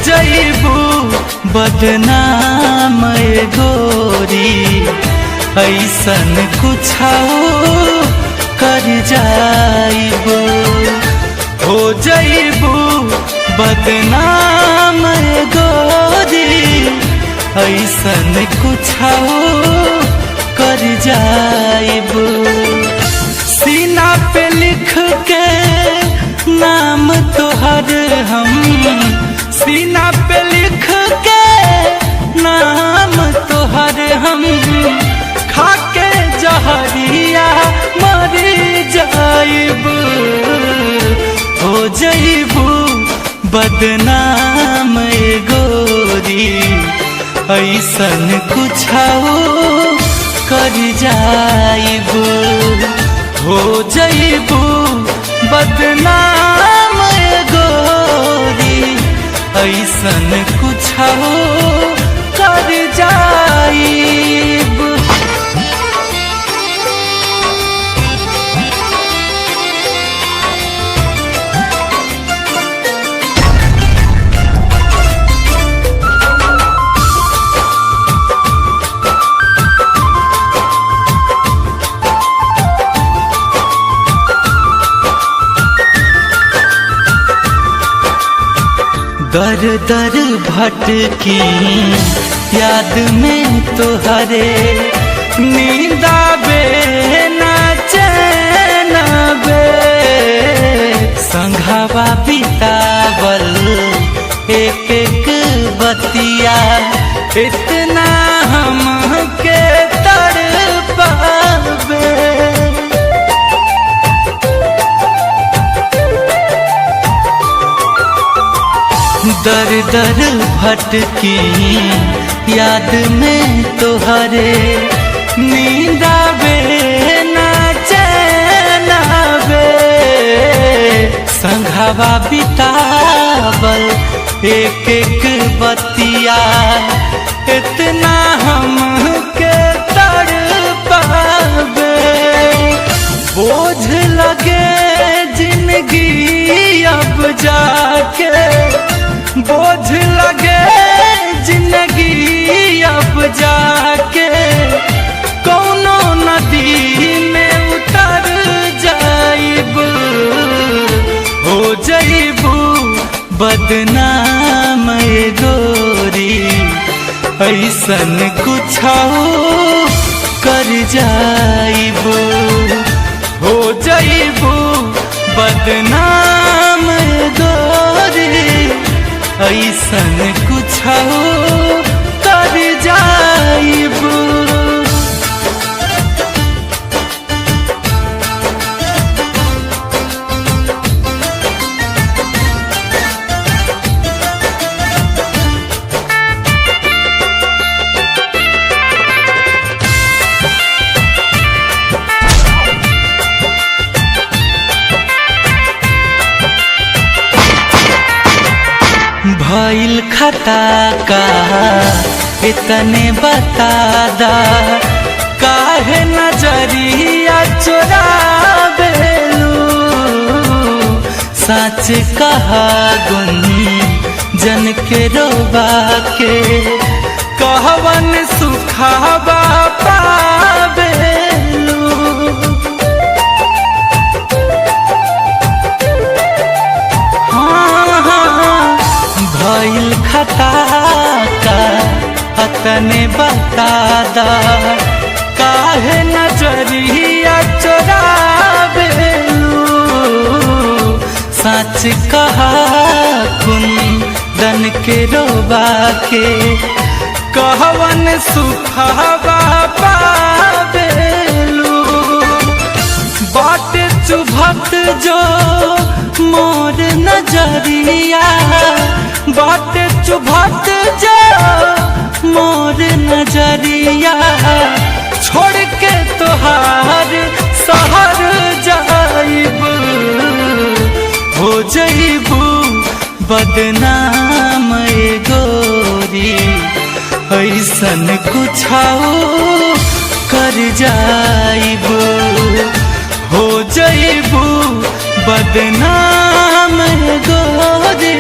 जइबू बदनाम ए गोरी, ऐसन कुछ कर जाइबू। हो जइबू बदनाम ए गोरी, ऐसन कुछ कर जाइबू। सीना पे लिख के नाम तोहर हम, सीना पे लिख के नाम तोहर हम, खाके जहरिया मर जाइबू। हो जइबू बदनाम ए गोरी, ऐसन कुछ कर जाइबू। हो जइबू बदनाम ए गोरी, ऐसन कुछ कर जाइबू। दर दर भटकी याद में तोहरे, नींद आवे ना चैन आवे। संघवा बितावल एक एक बतिया, इतना हमके तड़पावे। दर दर भटकी याद में तोहरे, नींद आवे ना चैन आवे। संघवा बितावल एक एक बतिया, इतना हमके तड़पावे। बोझ लगे जिंदगी अब जाके, बोझ लगे जिंदगी अब जाके, कौनो नदी में उतर जाइबू। हो जइबू बदनाम ए गोरी, ऐसन कुछ कर जाइबू। हो जइबू बदनाम ए गोरी, ऐसन कुछ कर जाइबू। भइल खता का इतने बता दा, काहे नजरिया चुरावेलू। सच कहा गुंजन के रोबा के, कहवन सुखावा पावेलू। भइल खता का तने बता दा, काहे नजरिया चुरावेलू। सच कहा कुंदन के रोबा के, कहवन सुखावा पावेलू। बाट चुभत जो मोर नजरिया, बाट चुभत जो मोर नजरिया, छोड़ के तोहार शहर जाइबू। हो जइबू बदनाम ए गोरी, ऐसन कुछ कर जाइबू। हो जइबू बदनाम गोरी,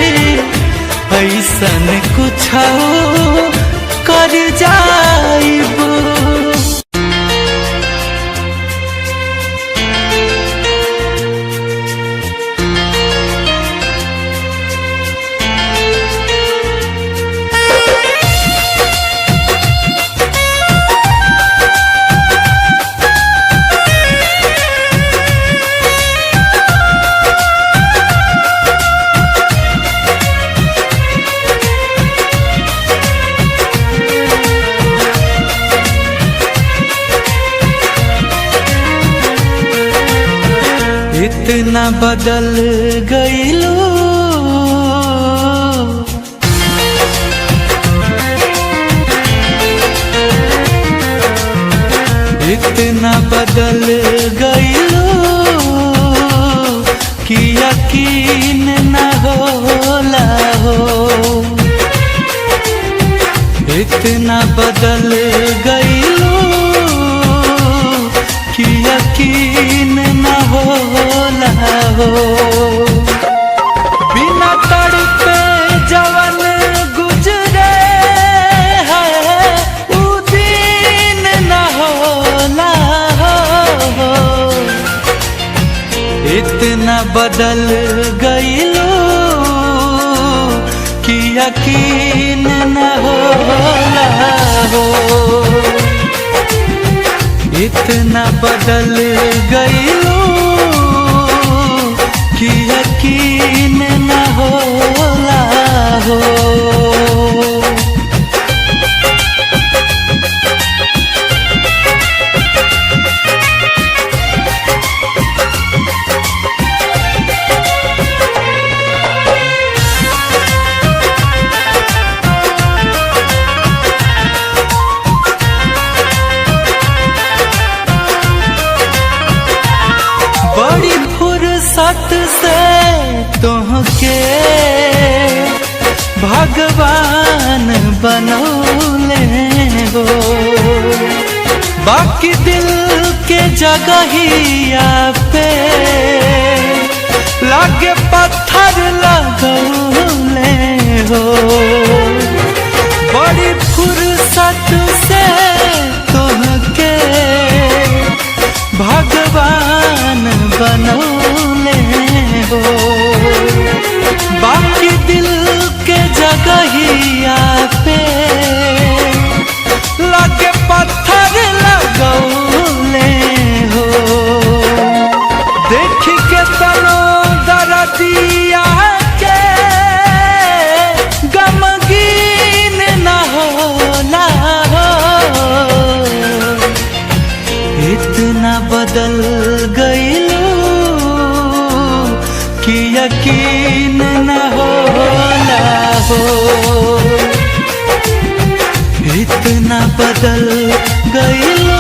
ऐसा ऐसन कुछ कर जाइब। इतना बदल गईलू, इतना बदल गईलू कि यकीन न होला हो। इतना बदल गईलू कि यकीन न होला हो। बिना तड़पे जवन गुजरे है उ दिन न होला हो। इतना बदल गईलू कि यकीन न होला हो। इतना बदल गईलू कि यकीन न होला हो। बड़ी फुर्सत से तुहके भगवान बनौले हो। बाकी दिल के जगहिया पे लागे पत्थर लगौले हो। बड़ी फुर्सत से तुहके भगवान बनौले हो। बाकी दिल के जगहिया पे लगे पत्थर लगौले हो। देख के तनो दर्दिया के गमगीन न होला हो। इतना बदल गईलू कि यकीन न होला हो। इतना बदल गईलू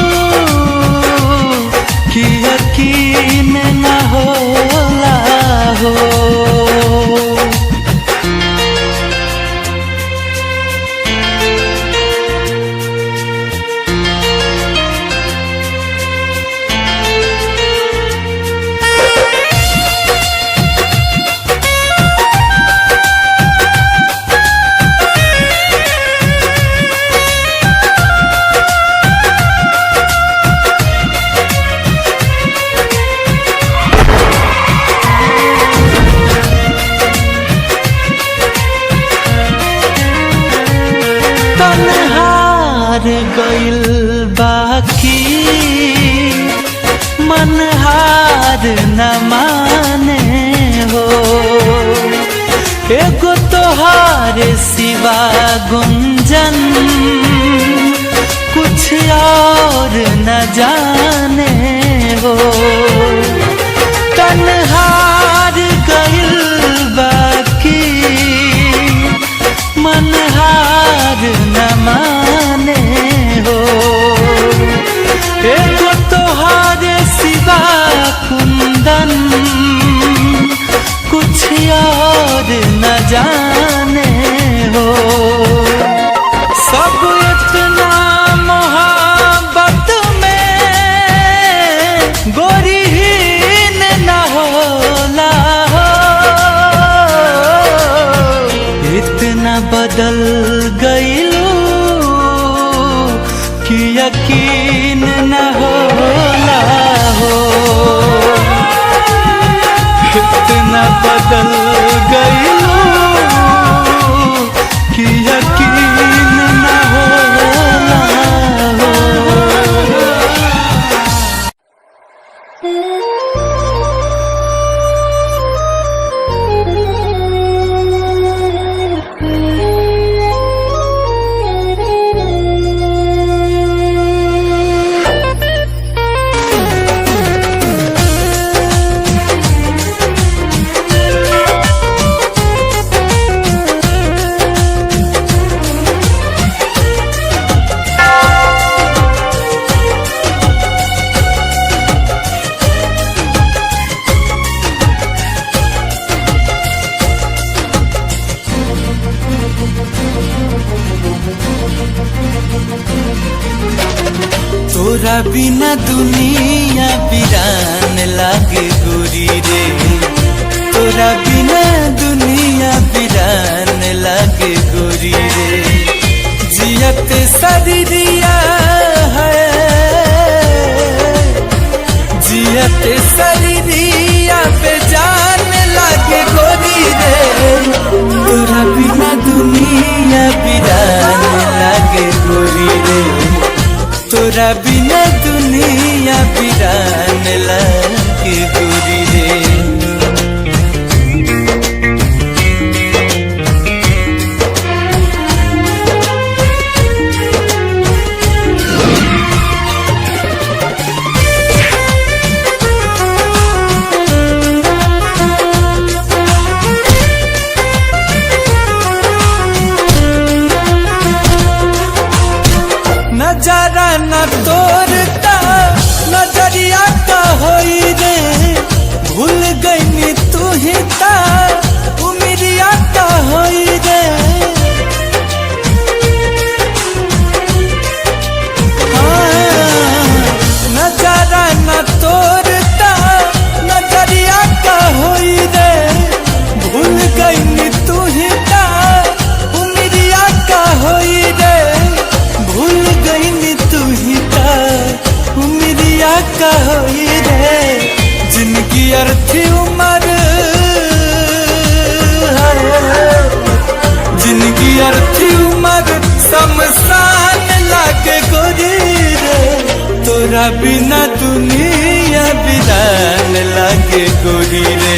कि यकीन न होला हो। तन्हार गइल बाकी मनहार न माने हो। एगो तोहार सिवा गुंजन कुछ और न जाने हो। तन्हार गइल बाकी मनहार न माने हो। एगो तोहार सिवा कुंदन कुछ और न जाने हो। सब इतना मोहब्बत में गोरीहीन न हो यकीन न होला हो। इतना बदल गईलू कि यकीन न होला हो। तोरा बिना दुनिया वीरान लागे गोरी रे। तोरा बिना दुनिया वीरान लागे गोरी रे। जियत शरीरिया है, जियत शरीरिया पे जान लागे गोरी रे। तोरा बिना दुनिया वीरान लागे गोरी रे। तोरा बिना दुनिया वीरान लागे गोरी रे। नजारा न तोरता नजरिया का होई रे। भूल गई तू ही ता उमिरिया का होई रे। नजारा न तोरता नजरिया का होई रे। भूल गई तू ही ता उमिरिया का होई रे। भूल गई तू ही का उमिरिया का होई रे। जिनकी अर्थी उम्र, जिनकी अर्थी उम्र शमशान लागे गोरी रे। तोरा बिना दुनिया वीरान लागे गोरी रे।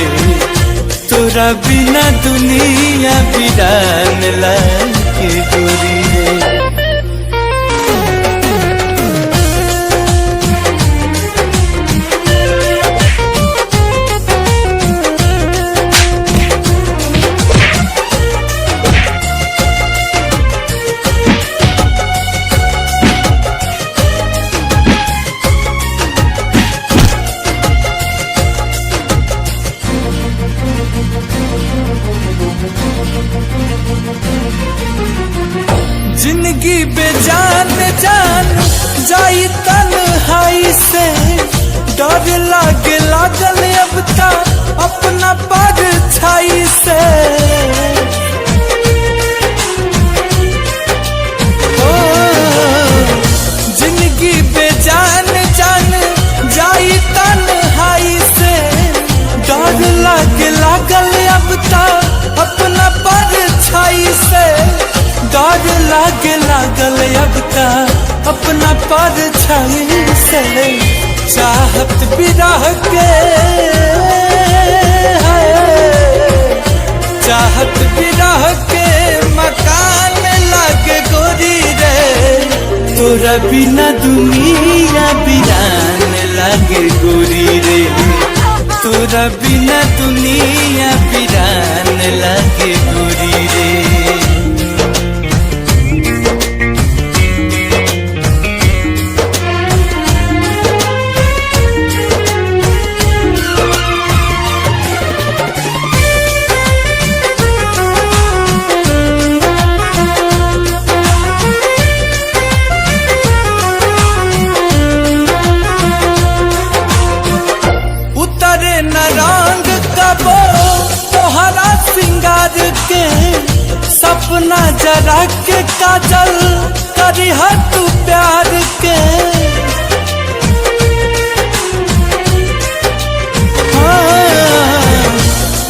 तोरा बिना दुनिया वीरान लागे गोरी रे। जिंदगी बेजान जान जाई तन्हाई से। डर लागे लागल अब तक अपना परछाई से। ओ जिंदगी बेजान जान जाई तन्हाई से। डर लागे लागल अब तक अपना परछाई से। डर लागे लागल अब का अपना परछाई से। चाहत बिरह के चाहत बिरह के मकान लागे गोरी रे। तोरा बिना दुनिया वीरान लागे गोरी रे। तोरा बिना दुनिया वीरान लागे गोरी रे। जरा के काजल करिहा तू प्यार के। हाँ,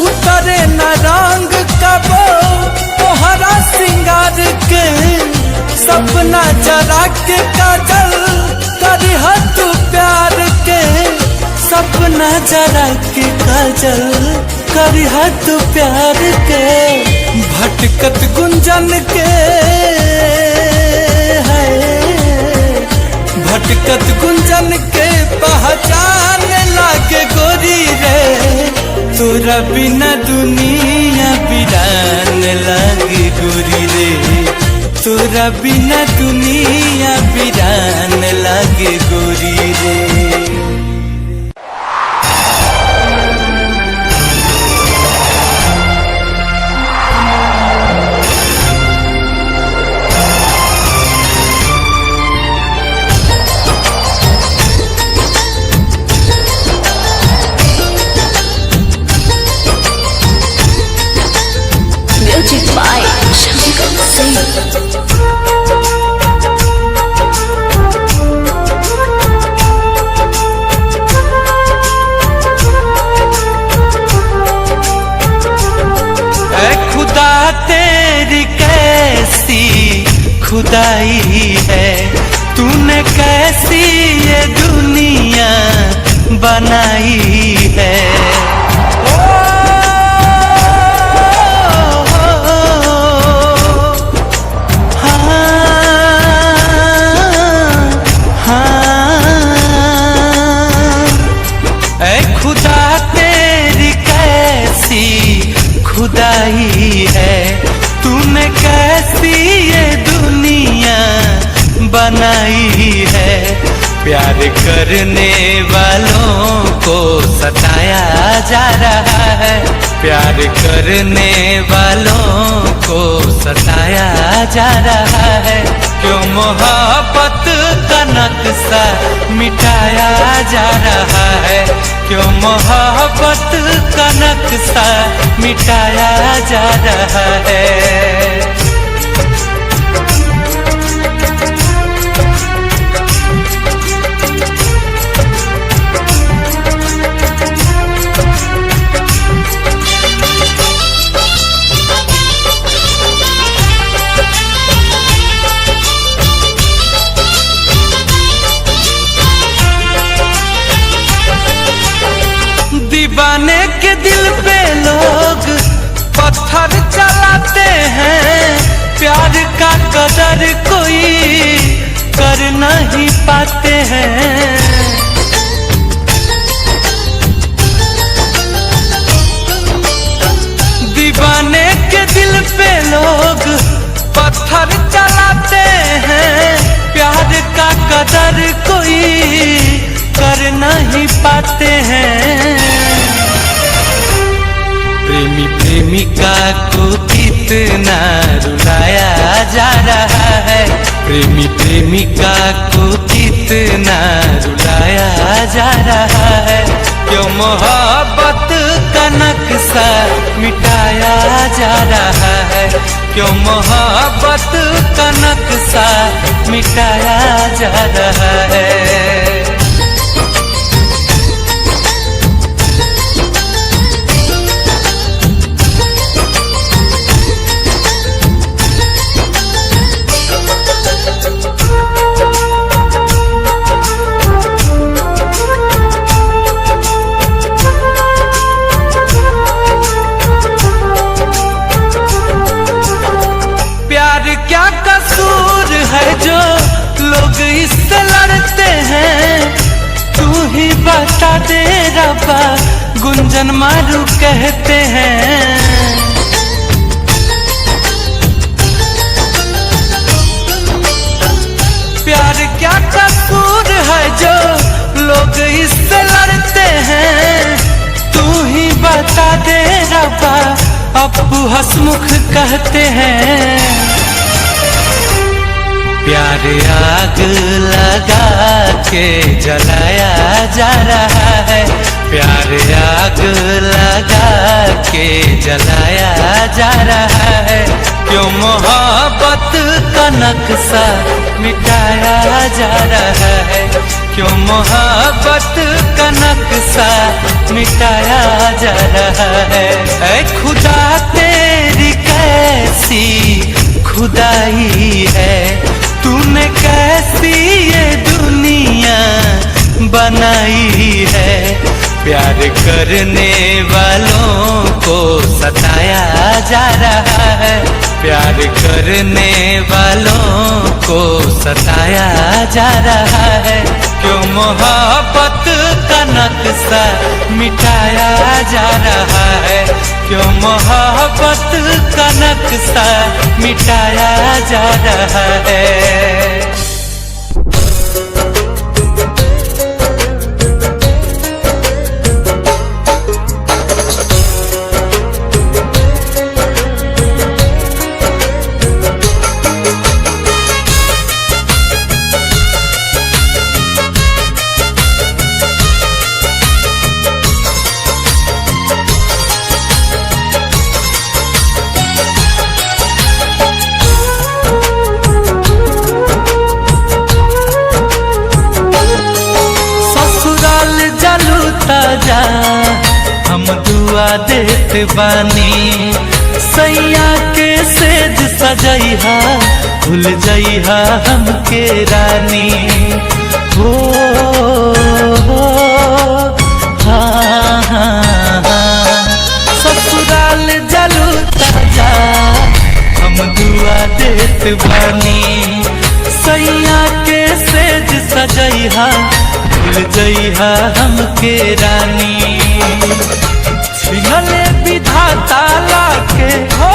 उतरे न रंग कबो तोहरा सिंगार के। सपना जरा के काजल करिहा तू प्यार के। सपना जरा के काजल करिहा तू प्यार के। भटकत गुंजन के है, भटकत गुंजन के पहचान लागे गोरी रे। तोरा बिना दुनिया वीरान लागे गोरी रे। तोरा बिना दुनिया वीरान लागे गोरी रे। Music by Shankar Singh. खुदा तेरी कैसी खुदाई है। तूने कैसी ये दुनिया बनाई है। खुदाई है। तूने कैसी ये दुनिया बनाई है। प्यार करने वालों को सताया जा रहा है। प्यार करने वालों को सताया जा रहा है। क्यों मोहब्बत का नक्शा मिटाया जा रहा है। क्यों मोहब्बत का नक्शा मिटाया जा रहा है। दीवाने के दिल पे लोग पत्थर चलाते हैं। प्यार का कदर कोई कर नहीं पाते हैं। दीवाने के दिल पे लोग पत्थर चलाते हैं। प्यार का कदर कोई कर नहीं पाते हैं। प्रेमी प्रेमिका को कितना रुलाया जा रहा है। प्रेमी प्रेमिका को कितना रुलाया जा रहा है। क्यों मोहब्बत का नक्शा मिटाया जा रहा है। क्यों मोहब्बत का नक्शा मिटाया जा रहा है। क्या कसूर है जो लोग इससे लड़ते हैं। तू ही बता दे रब्बा, गुंजन मारू कहते हैं। प्यार क्या कसूर है जो लोग इससे लड़ते हैं। तू ही बता दे रब्बा, अप्पू हंसमुख कहते हैं। प्यार आग लगा के जलाया जा रहा है। प्यार आग लगा के जलाया जा रहा है, क्यों मोहब्बत का नक्शा मिटाया जा रहा है, क्यों मोहब्बत का नक्शा मिटाया जा रहा है। ऐ खुदा तेरी कैसी खुदाई है, तूने कैसी ये दुनिया बनाई है। प्यार करने वालों को सताया जा रहा है, प्यार करने वालों को सताया जा रहा है, क्यों मोहब्बत का नक्शा मिटाया जा रहा है, क्यों मोहब्बत का नक्शा मिटाया जा रहा है। जा हम दुआ देत बानी, सैया के सेज सजैहा भूल जइहा हमके रानी। हो हाँ हाँ हाँ ससुराल जलू ताजा हम दुआ देत बानी, सैया के सेज सजैहा भूल जइहा हमके रानी। छिनले विधाता लाके हो,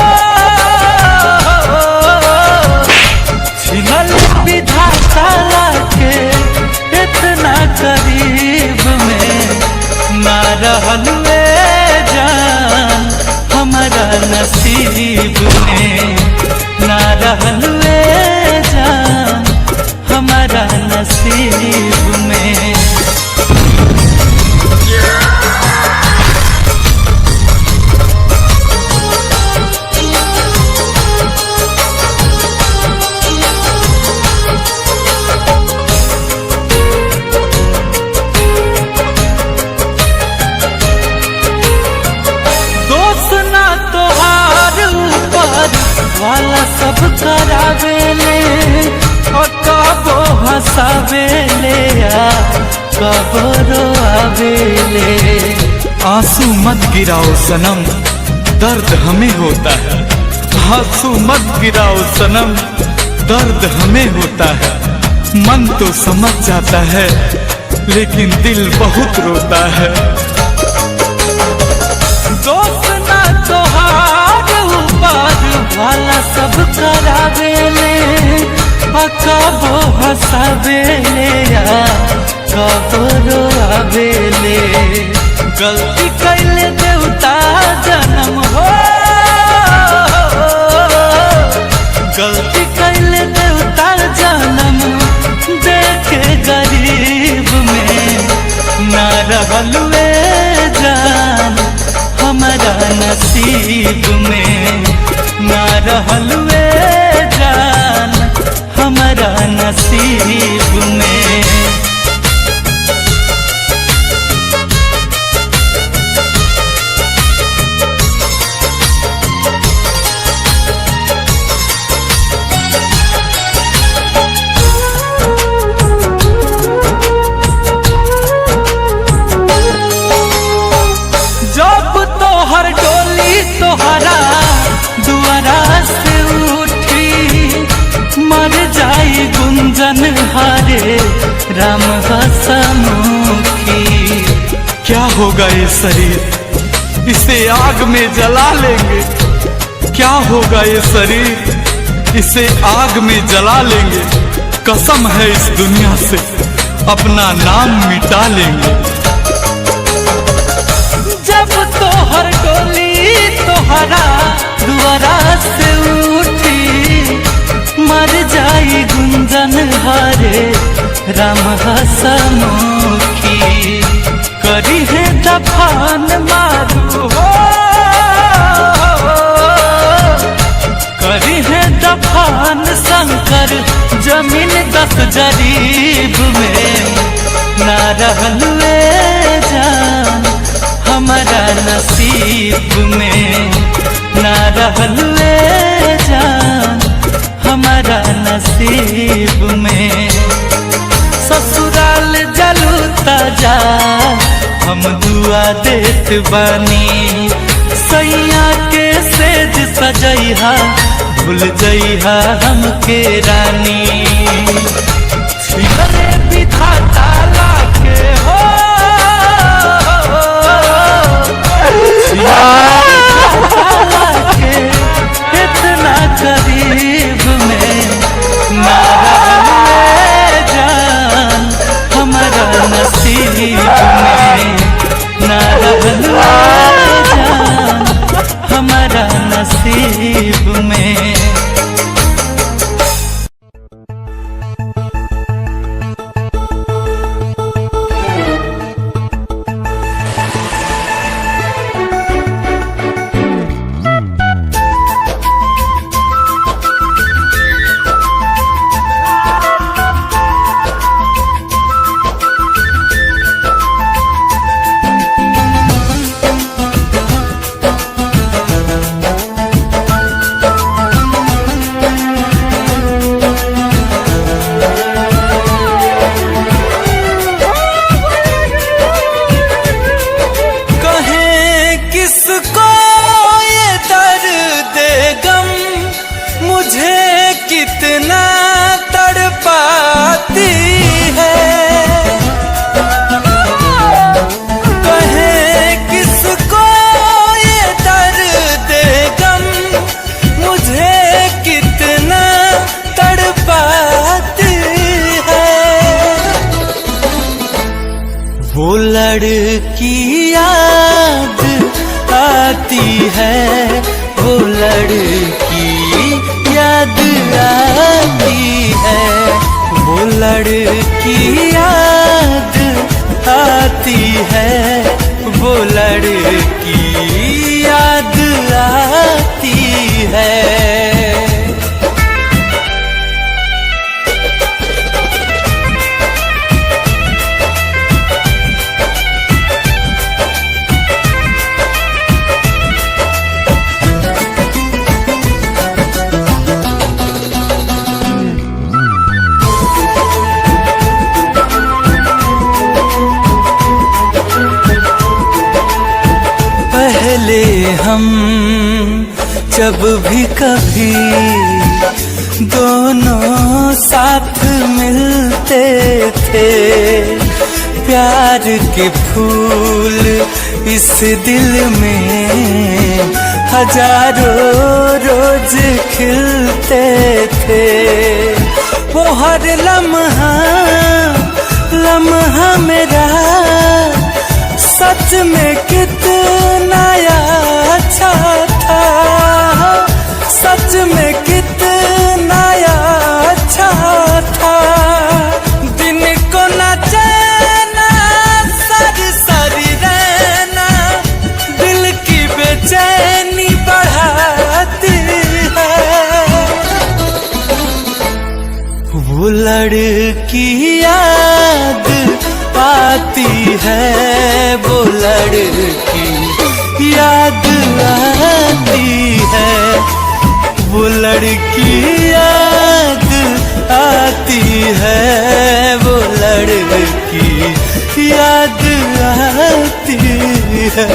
छिनले विधाता लाके इतना करीब में ना रहलुए जान हमारा नसीब में, ना रहलुए जान हमारा नसीब में। वाला सब करावेले और कबो हंसावेले या कबो रोआवेले। आंसू मत गिराओ सनम दर्द हमें होता है, आंसू मत गिराओ सनम दर्द हमें होता है। मन तो समझ जाता है लेकिन दिल बहुत रोता है। दोस्त ना तोहार ऊपर वाला सब करावेले, कबो हंसावेले या कबो रोआवेले। गलती कैले देवता जन्म हो, गलती कैले देवता जन्म देखे गरीब में, ना रहलुए जान हमारा नसीब में, ना रहलुए जान हमारा नसीब में। जब तोहर डोली तोहरा दुआरा से उठी, मर जाई गुंजन हारे राम हसमुखी। क्या होगा ये शरीर, इसे आग में जला लेंगे। क्या होगा ये शरीर, इसे आग में जला लेंगे। कसम है इस दुनिया से अपना नाम मिटा लेंगे। जब तोहर डोली तोहरा दुआरा से उठी, मर जाई गुंजन हारे राम हसमुखी। करी है दफान मारू हो, हमर जमीन 10 जरीब में ना रहलुए जान, हमारा नसीब में ना रहलुए जान, हमारा नसीब में। ससुराल जलूता जा हम दुआ देत बानी, सैया के सेज सजैहा भूल जइहा हमके रानी। छिलरे विधाता लाके हो लाके इतना करीब में ना रहलुए जान, हमारा नसीब में ना रहलुए जान, हमारा नसीब में। कितना तड़पाती है, कहे किसको ये दर्द गम, मुझे कितना तड़पाती है। वो लड़की याद आती है, वो लड़की याद आती है, वो लड़की याद आती है, वो लड़की याद आती है। पहले हम जब भी कभी दोनों साथ मिलते थे, प्यार के फूल इस दिल में हजारों रोज खिलते थे। वो हर लम्हा लम्हा मेरा सच में कितना अच्छा था, सच में कितना अच्छा था। दिन को न चैना सारी सारी रहना, दिल की बेचैनी बढ़ाती है। वो लड़की याद आती है, वो लड़की याद आती है, वो लड़की याद आती है, वो लड़की याद आती है।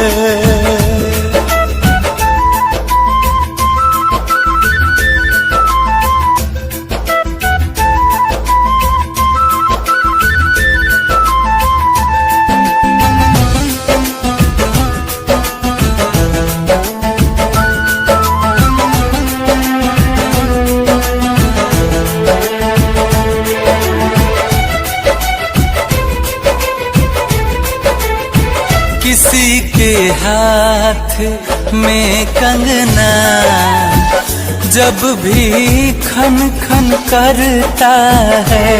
किसी के हाथ में कंगना जब भी खन खन करता है,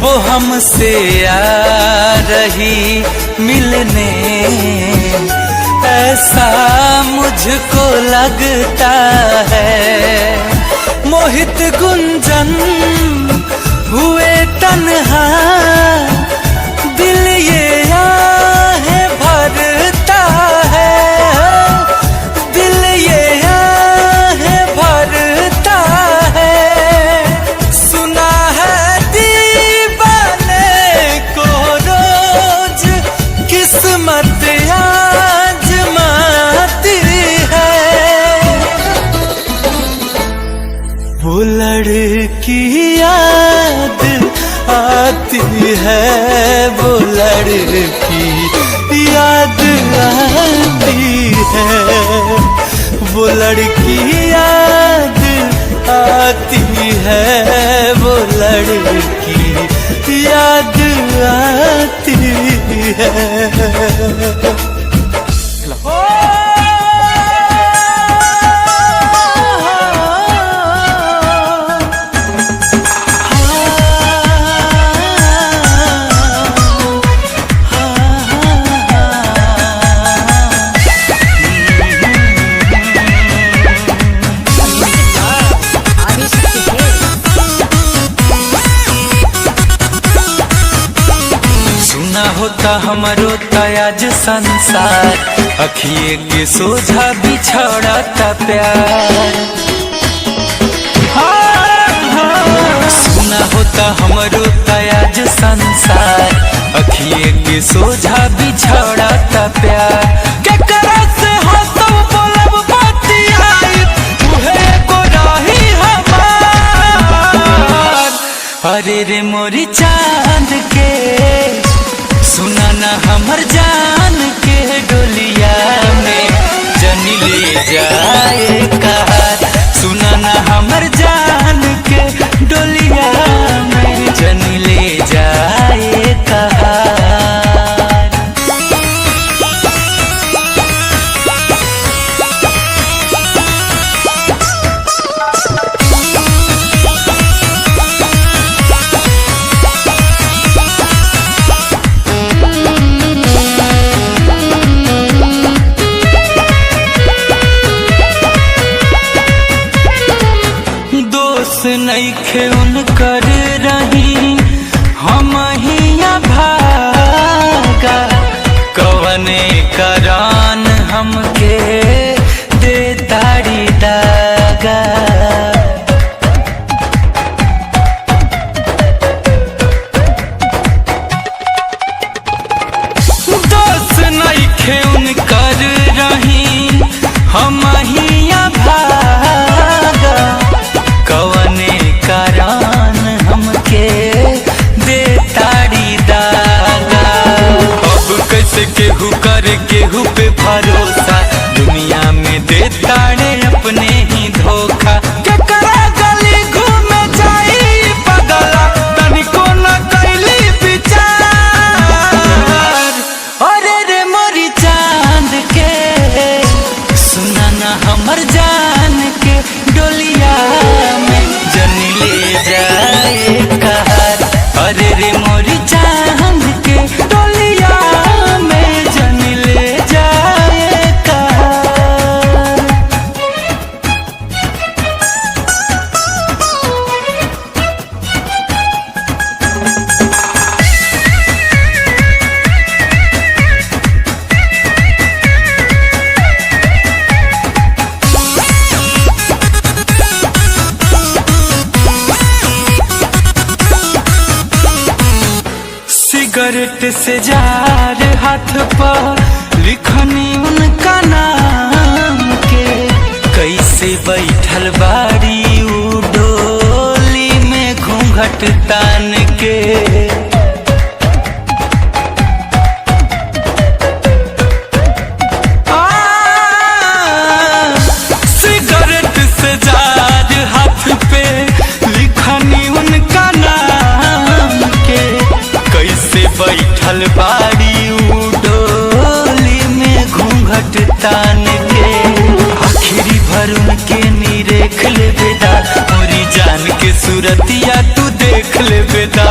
वो हमसे आ रही मिलने ऐसा मुझको लगता है। मोहित गुंजन हुए तन्हा, दिल ये आहें भरता है, दिल ये आहें भरता है। सुना है दीवाने को रोज किस्मत आजमाती है। वो लड़की याद आती है, वो लड़की याद आती है, वो लड़की याद आती है, वो लड़की याद आती है। होता हमारो तयाज संसार, अखिए के सोझा बिछड़ता प्यार। सुना होता हमारो तयाज संसार, अखिए के सोझा बिछड़ता प्यार। केकरा से हो सब बोलब बतियाई, तुहे को रही हमार। अरे रे मोरी चांद के सुना ना हमर जान के डोलिया में जनी ले जाए कहार। सुना ना हमर जान के डोलिया में जनी ले जाए कहार। नइखे उनकर रही हम हिया भागा, कवने करान हमके दे तारी दागा। दोस्त नइखे उनकर रही हम हिया भागा, कवने करान हमके दे तारी दागा। अब कैसे केहू करे केहू पे भरोसा, दुनिया में दे ताड़े अपने ही धोखा। केकरा गली घूमे जाई पगला, तनिको न कैली विचार। अरे रे मोरी चांद के सुना ना हमर जान के डोलिया में जनी ले जाए कहार। अरे रे मोरी चांद के डोलिया में जनी ले जाए कहार। सिगरेट से जार हाथ पर लिखनी उनका नाम के, कैसे बैठल बाड़ी उ डोली में घूंघट तान के। सिगरेट से जार हाथ पे लिखनी उनका नाम के, कैसे बैठल बाड़ी उ डोली में घूंघट तान के। आखिरी भर उनके निरेख ले बेदा, मोरी जान के सूरतिया तू देख ले बेदा।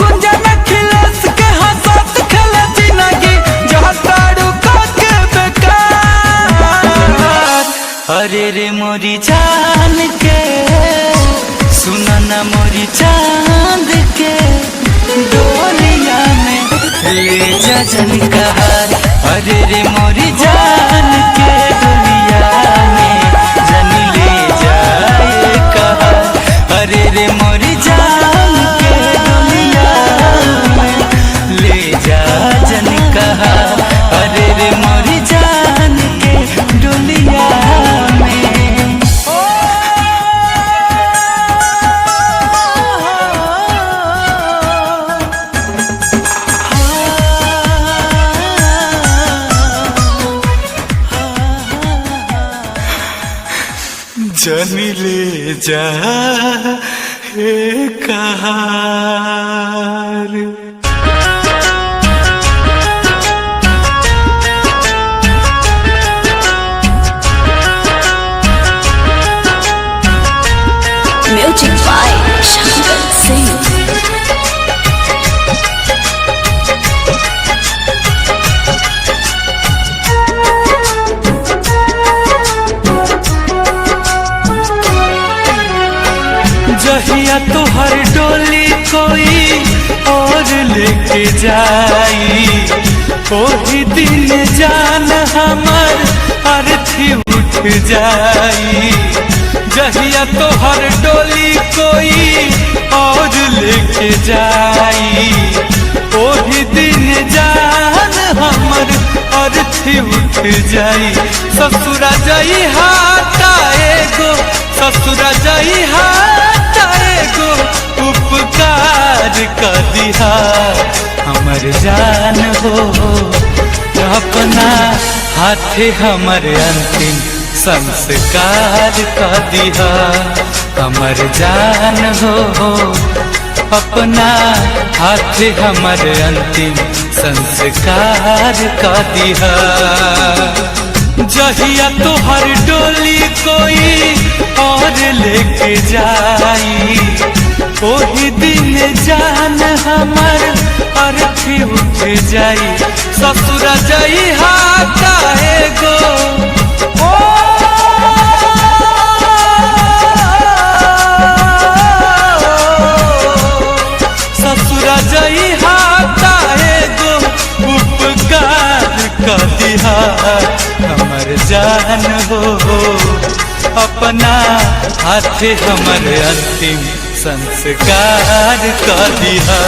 गुंजन खिलस के हंसत खेले जिंदगी, जहाँ ताड़ू के बेकार। अरे रे मोरी जान के जन कहा। अरे रे मोरी जान के दुनिया में जन ले जाए कहा। अरे रे मोरी जान के दुनिया में ले जा जन कहा। अरे रे मोरी जान के दुनिया में। जन ले जा हे कहार। Music by Shankar Singh. जहिया तो हर डोली कोई और लेके जाई, कोई दिन जान हमर अर्थी उठ जाई। जहिया तो हर डोली कोई और लेके जाई, कोई दिन जान हमर अर्थी उठ जाई। ससुरा जाई हाटाए गो, ससुरा जाई हाटाए गो, उपकार कर दिहा हमर जान हो। अपना हाथे हमर अंतिम संस्कार कर दिहा हमर जान हो। अपना हाथे हमर अंतिम संस्कार कर दिहा। जहिया तो हर डोली कोई और लेके जाई, कोई दिन जान हमर अर्थी उठ जाई। ससुरा जाई हाटाए गो, ओ ससुरा जाई हाटाए गो, उपकार कर दिहा हमर जान हो। अपना हाथे हमर अंतिम संस्कार कर दिहा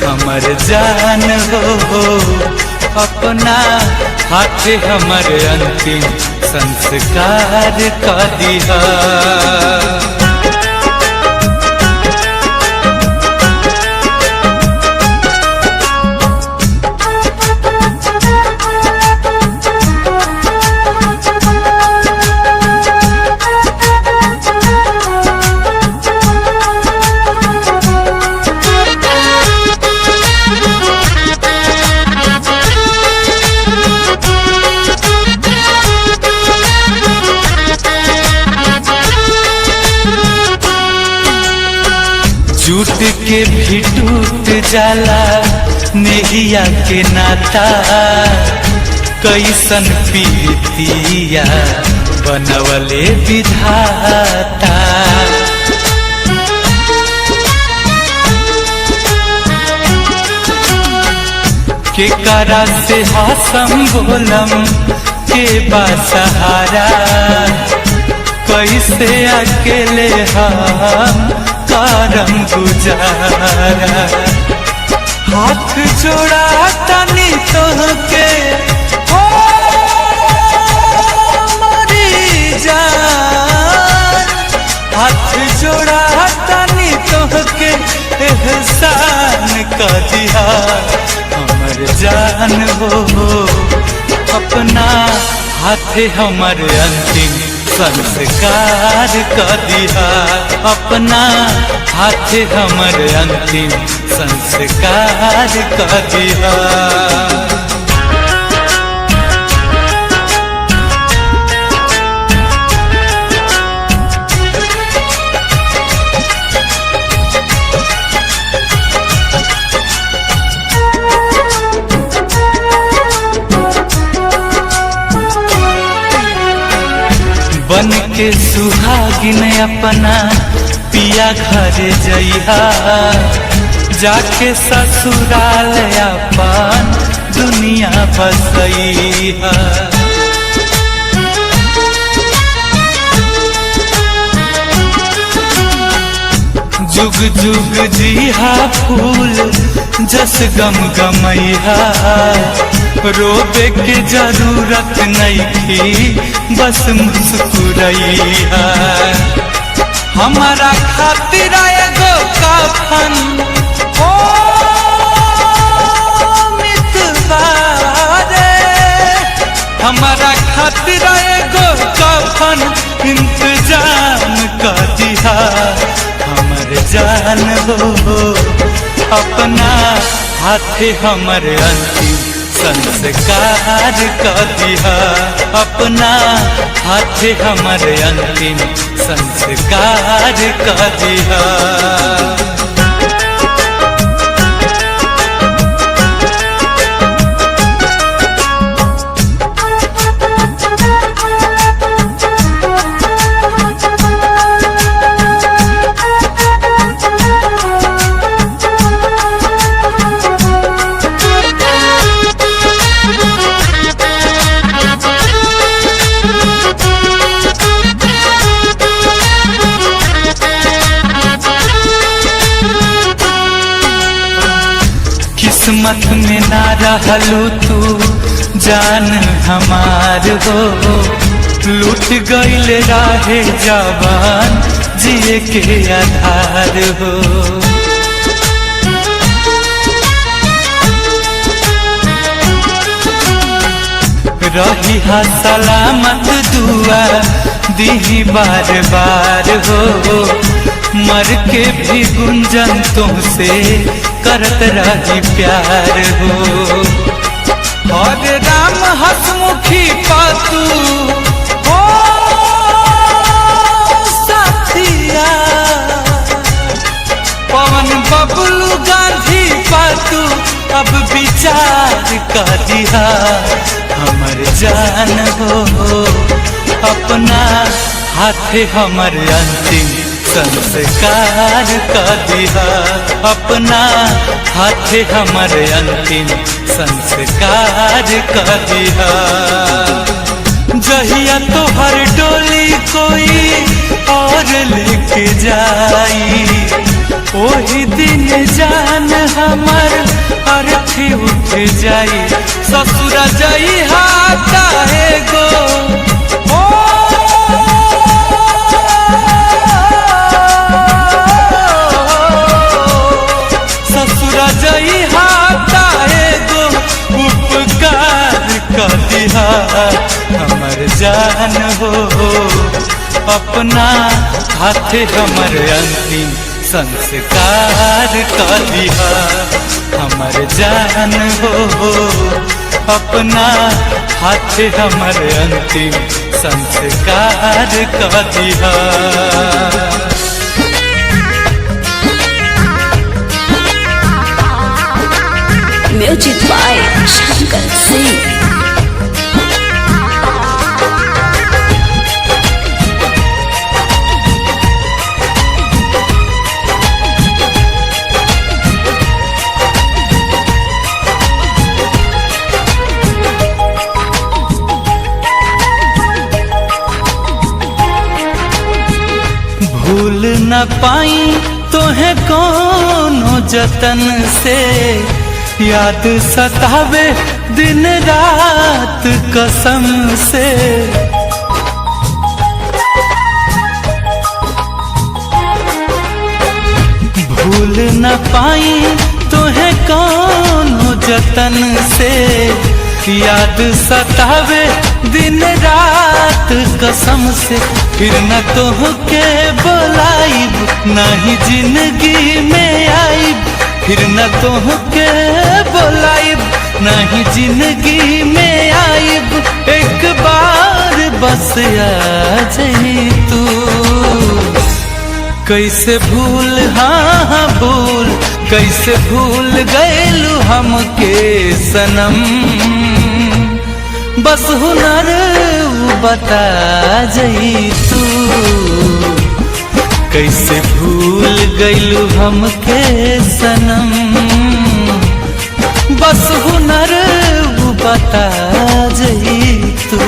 हमर जान हो। अपना हाथे हमर अंतिम संस्कार कर दिहा। टूट के भी टूट जाला नेहिया के नाता, कैसन पीतिया बनवले विधाता। के करा से हासम बोलम के बासहारा, कैसे अकेले हम करम गुजारा। हाथ जोड़ा तनी तोहके हो मरी जान, हाथ जोड़ा तनी तोहके एहसान कर दिया हमर जान हो। अपना हाथे हमर अंतिम संस्कार कर दिया, अपना हाथे हमर अंतिम संस्कार कर दिया। बन के सुहागिन अपना पिया घर जइहा, जाके ससुराल अपन दुनिया बसैया। जुग जुग जिहा फूल जस गम गमैया, रोबे के जरूरत नइखी बस मुस्कुरैया। हमारा खातिर एगो कफन ओ मितवा रे, हमारा खातिर एगो कफन इंतजाम कर दिया। हमर जान हो अपना हाथे हमर अंतिम संस्कार कर दिया। अपना हाथे हमर अंतिम संस्कार कर दिया। किस्मत में ना रहलू तू जान हमार हो, लूट गईल राहे जवान जिए के आधार हो। रही हा सलामत दुआ दी बार बार हो, मर के भी गुंजन तुमसे करत रही प्यार हो। और राम हसमुखी पातू हो साथिया, पवन बबलू गांधी पातू अब विचार कर दिया। हमर जान हो अपना हाथे हमर अंतिम संस्कार कर दिया। अपना हाथे हमर अंतिम संस्कार कर दिया। जहिया तोहर डोली कोई और लेके जाई, ओही दिन जान हमर अर्थी उठ जाई। ससुरा जाई हाथा है गो ससुरा जाई हाथा है गो उपकार कर दिया। हमर जान हो अपना हाथे हमर अंतिम संस्कार कर दिया। हमर जान हो अपना हाथे हमर अंतिम संस्कार कर दिया। Music by Shankar Singh. भूल न पाई तोहे कोनो जतन से, याद सतावे दिन रात कसम से। भूल न पाई तोहे कोनो जतन से, याद सतावे दिन रात कसम से। फिर न तोहके बुलाइब नाही जिंदगी में आइब, फिर न तोहके बुलाइब नाही जिंदगी में आइब। एक बार बस आ जाई तू, कैसे भूल हाँ भूल कैसे भूल गैलू हमके सनम। बस हुनर बता जई तू, कैसे भूल गईलू हमके सनम। बस हुनर बता जई तू।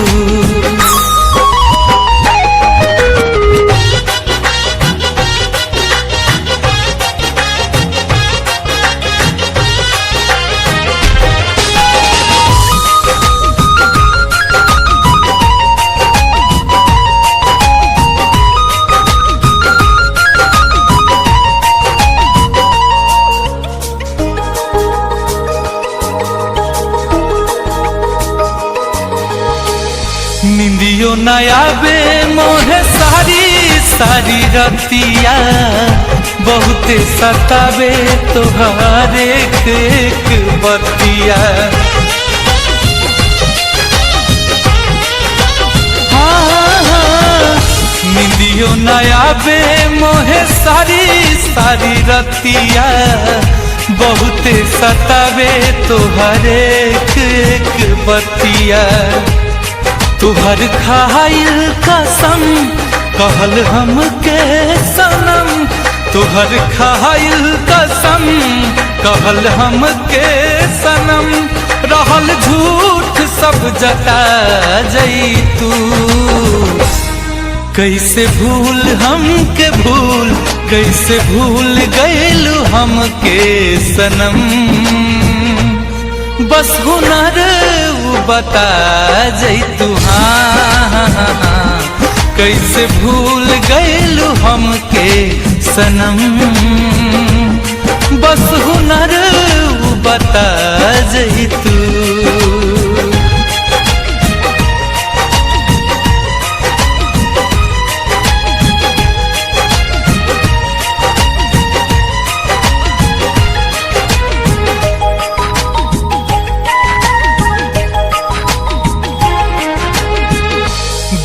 निंदियो नया बे मोहे सारी सारी रतिया, बहुते सतावे तोहार एक एक बतिया। हाँ, निंदियो नया बे मोहे सारी सारी रतिया, बहुते सतावे तोहार एक एक बतिया। तुहर खाइल कसम कहल हमके सनम, तुहर खाइल कसम कहल हमके सनम, रहल झूठ सब जता जई तू। कैसे भूल हमके भूल, कैसे भूल गइलू हमके सनम, बस हुनर बता जई तू। हाँ, कैसे भूल गइलू हमके सनम, बस हुनर बता जई तू।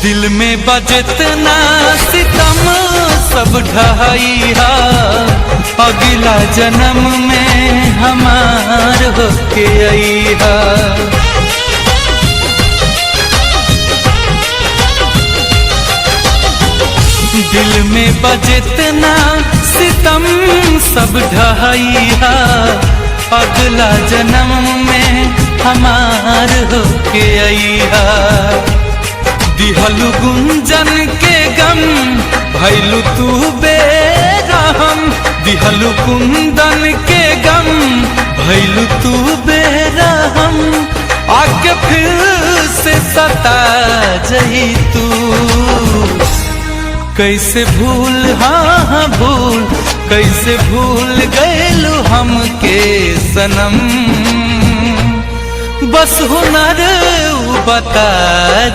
दिल में बजतना सितम सब ढहाइया, अगला जन्म में हमार होके आइहा। दिल में बजतना सितम सब ढहाइया, अगला जन्म में हमार होके आइहा। दिहलु गुंजन के गम भैलू तू बेरहम, दिहलु कुंदन के गम भैलू तू बेरहम, आके फिर से सता जई तू। कैसे भूल हाँ भूल, कैसे भूल गइलू हमके सनम, बस हुनर बता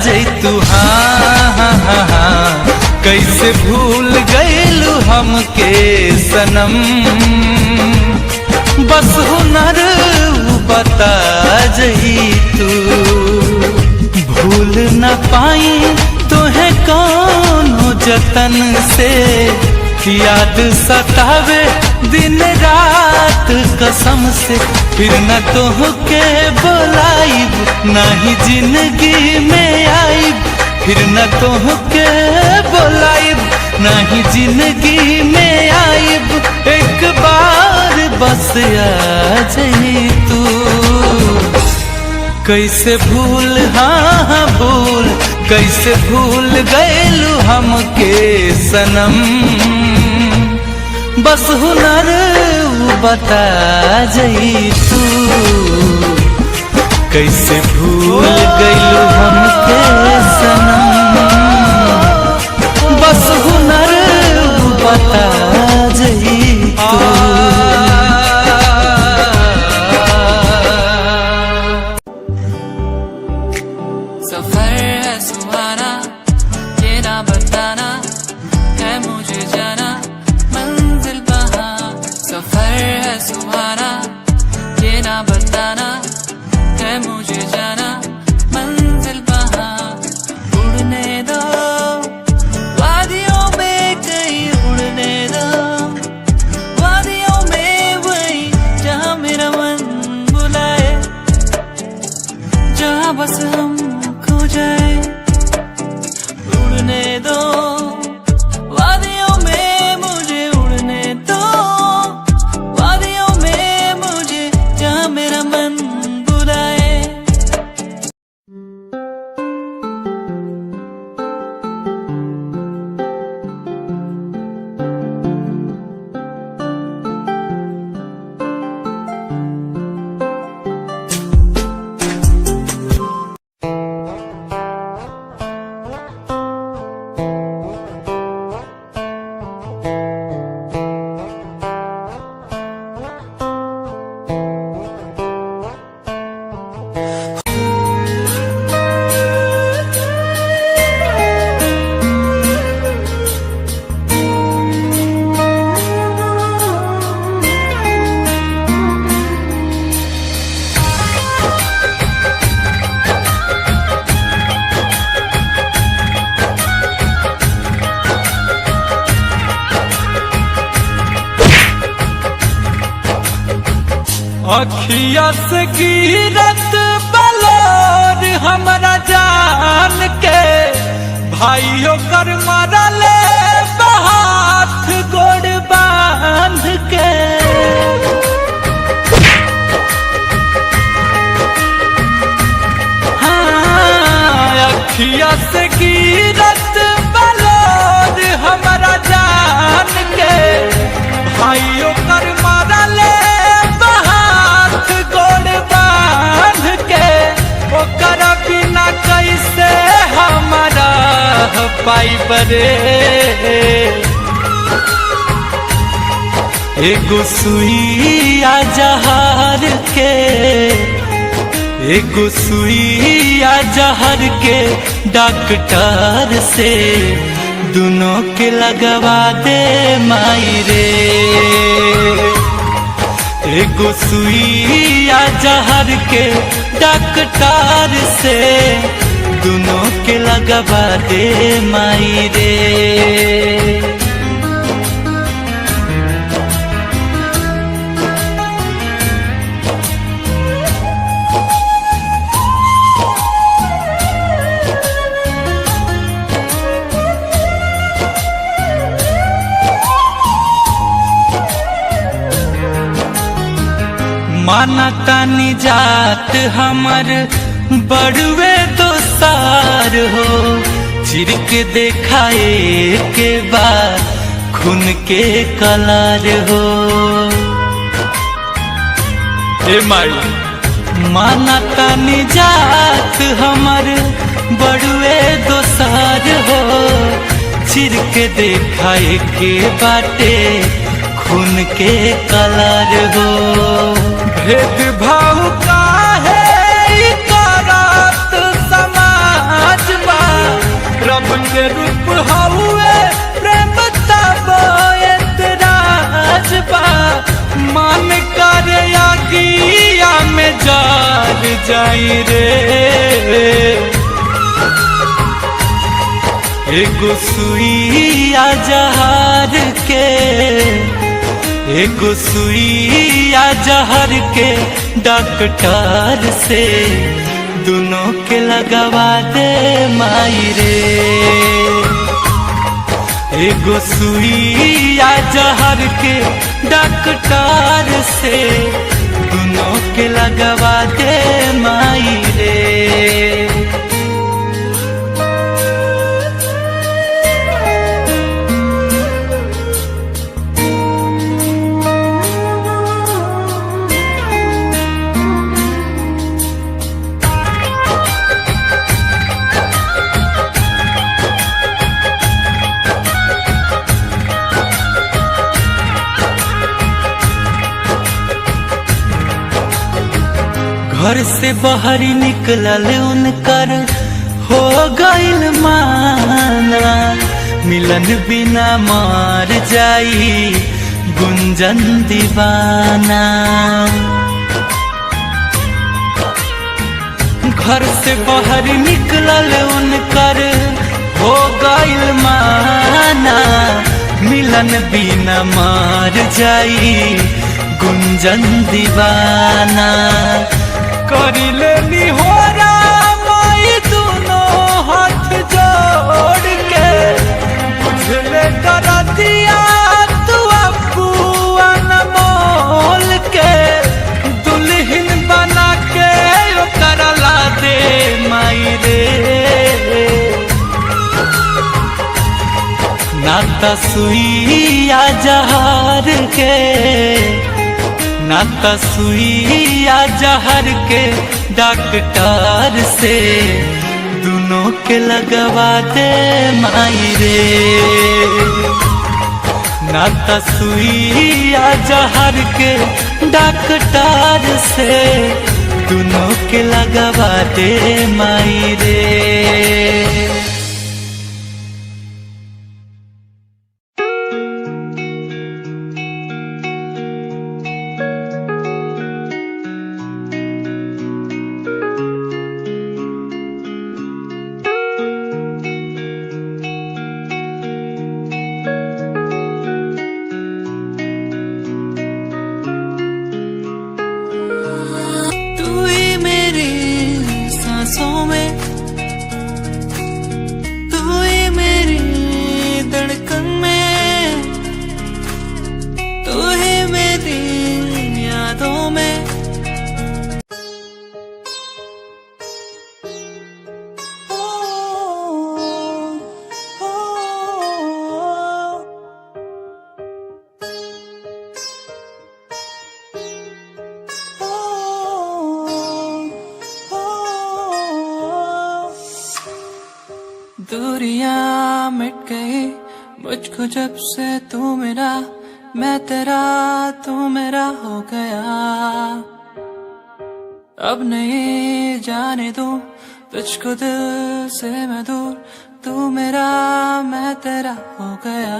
जई तू। हाँ, कैसे भूल गइलू हमके सनम, बस हुनर बता जई तू। भूल न पाई तुहे कौनो जतन से, याद सतावे दिन रात कसम से, फिर न तोहके बुलाइब नाही जिंदगी में आइब, फिर न तोहके बुलाइब नाही जिंदगी में आइब, एक बार बस आ जाई तू। कैसे भूल हाँ भूल, कैसे भूल गइलू हमके सनम, बस हुनर बता जई तू। कैसे भूल गइलू हमके सनम, बस हुनर बता जई तू। सफर है सुहाना, ये ना बताना है मुझे जाना, मंजिल वहाँ। सफर है सुहाना, ये ना बताना है मुझे जाना, मंजिल वहाँ। उड़ने दो वादियों में कहीं, उड़ने दो वादियों में वही जहाँ मेरा मन बुलाए, जहाँ बस हम खो जाए। उड़ने दो वादियों में मुझे, उड़ने दो वादियों में मुझे, जहाँ मेरा मन बुलाए, अखिया से गिरत बलोर हमरा जान के भाइयों कर मरले हाथ गोड़ बांध के अखिया से गिरत बलोर हमरा जान के भाइयों कर मरले हाथ गोड़ बांध के ओकर बिना कैसे हमारा पाई बरे एगो सुइया जहर के एगो सुइया जहर के डॉक्टर से दोनों के लगवा दे माई रे एगो सुइया जहर के डॉक्टर से दोनों के लगवा दे माई रे मानतानी जात हमर बड़ुए दोसार हो चिर के देखाए के बाद खून के कलर हो ए माई मानतानी जात हमर बड़ुए दोसार हो चिर के देखाए के बाटे खून के कलर हो भेदभाव काहे करत समाज बा रब के रूप हउए प्रेम तब एतराज बा मन कर आगिया में जल जाई रे एगो सुइया जहर के एगो सुइया जहर के डॉक्टर से दोनों के लगवा दे माई रे एगो सुइया जहर के डॉक्टर से दोनों के लगवा दे माई रे घर से बाहर निकलल उनकर हो गइल माना मिलन बिना मार जाई गुंजन दीवाना घर से बाहर निकलल उनकर हो गइल माना मिलन बिना मार जाई गुंजन दीवाना करिले निहोरा माई दोनों हाथ जोड़ के बुझले करा दिया तू अबुआ मोल के दुल्हन बना के ओकरा ला दे माई रे नाता सुइया जहर के नाता सुइया जहर के डॉक्टर से दोनों के लगवा दे माई रे नाता सुइया जहर के डॉक्टर से दोनों के लगवा दे माई रे सांसों में, तू ही मेरी धड़कन में, तू ही मेरी यादों में। दूरियां मिट गई मुझको जब से तू मेरा, मैं तेरा तू मेरा हो गया। अब नहीं जाने दूं तुझको दिल से मैं दूर, तू मेरा मैं तेरा हो गया।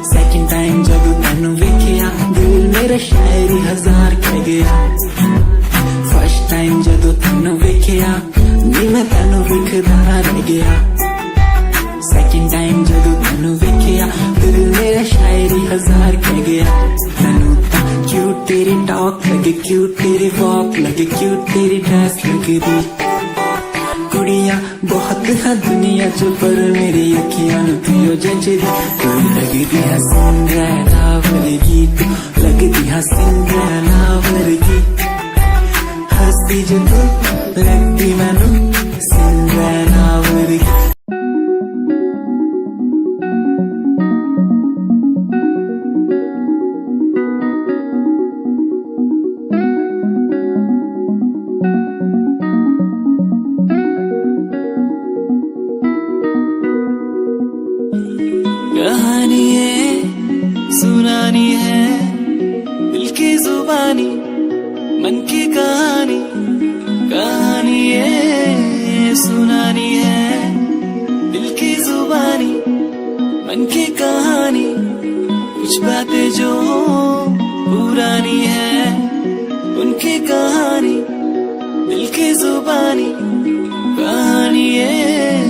सेकंड टाइम जब तेनू वेखिया दिल मेरा शायरी हजार कह गया। फर्स्ट टाइम जब तेनू वेखिया नी मैं तेनू वेखदा रह गया। सेकंड टाइम जब तेनू वेखिया दिल मेरा शायरी हजार कह गया। तेनू ता क्यूट तेरी टॉक लगे, क्यूट तेरी वॉक लगे, क्यूट तेरी ड्रेस लगे दी। कुड़ियां बहुत है दुनिया च पर मेरी अखियां नू पियो जंजदी। कोई लगदी है सिंड्रेला वर्गी, तू लगदी है सिंड्रेला वर्गी। हंसदी जो तू लगदी मैनू सिंड्रेला वर्गी। कहानी है सुनानी है दिल की जुबानी, मन की कहानी। कहानी है सुनानी है दिल की जुबानी, मन की कहानी। कुछ बातें जो पुरानी है उनकी कहानी, दिल की जुबानी। कहानी है